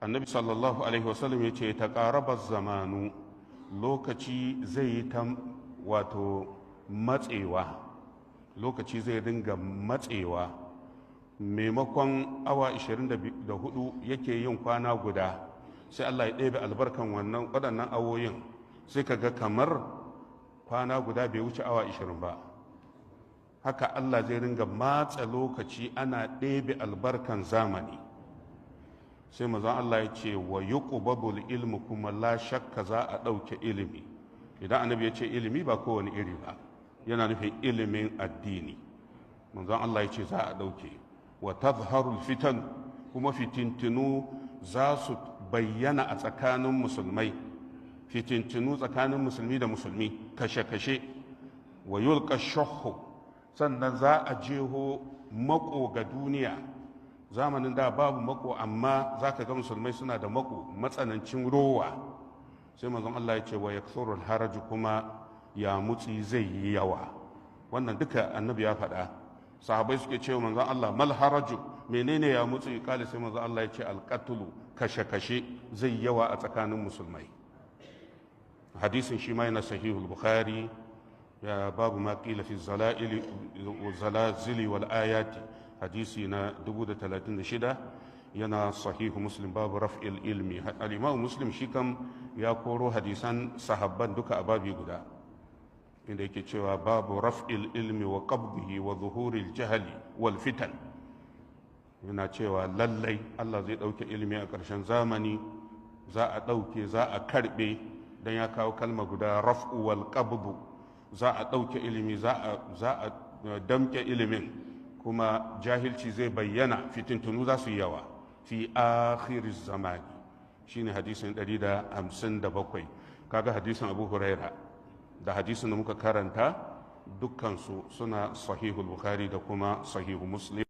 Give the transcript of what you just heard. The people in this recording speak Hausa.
annabi sallallahu alaihi wasallam ya ce ta ƙarabar zamanu, lokaci zai yi ta wato matsewa, lokaci zai dinga matsewa, maimakon awa 24 yake yin kwana guda, sai Allah ya ɗebe albarkan waɗannan awoyin, sai ka ga kamar kwana guda bai wuce awa 20 ba. Haka Allah zai ringa matsa lokaci ana ɗebe albarkan zamani. Sai mazan Allah ya ce wa yuqbabul ilmu, kuma la shakka za a ɗauke ilimi. Idan annabi ya ce ilimi ba kowane iri ba, yana nufin ilimin addini. Manzon Allah ya ce za a ɗauke. Wa tazharul fitan, kuma fitintinu za su bayyana a tsakanin musulmai, fitintinu tsakanin musulmi da musulmi, kashe-kashe. Wa yulqa shahhu, sannan za a jeho mako ga duniya. Zamanin da babu mako, amma za ka ga musulmai suna da mako, matsanancin rowa. Sai manzon Allah ya ce wa yakthurul haraju, kuma ya mutsi zai yi yawa. Wannan duka annabi ya faɗa. Sahabai suke cewa manzon Allah mal haraju, menene ya mutsi? Kale sai manzon Allah ya ce alqatlu, kashe-kashe zai yawa a tsakanin musulmai. Hadisin shi ma yana sahihul Bukhari, ya babu ma qila fi zalazili wal ayati, hadisi na 1036, yana sahihu Muslim babu raf'il ilmi. Al-Imam Muslim shi kam ya koro hadisan sahabban duka a babi guda, inda yake cewa babu raf'il ilmi wa qabdihi wa zuhuril jahli wal fitan. Yana cewa lallai Allah zai ɗauke ilimi a ƙarshen zamani, za a ɗauke, za a karɓe, don ya kawo kalma guda raf'u wal qabdu. Za a ɗauke ilimi, za a damƙe ilimin, kuma jahilci zai bayyana, fitintunu za su yi yawa fi akhiriz zamani. Shine hadisin 157. Kaga hadisin Abu Huraira da hadisin da muka karanta dukkansu suna sahihul Bukhari da kuma sahihu Muslim.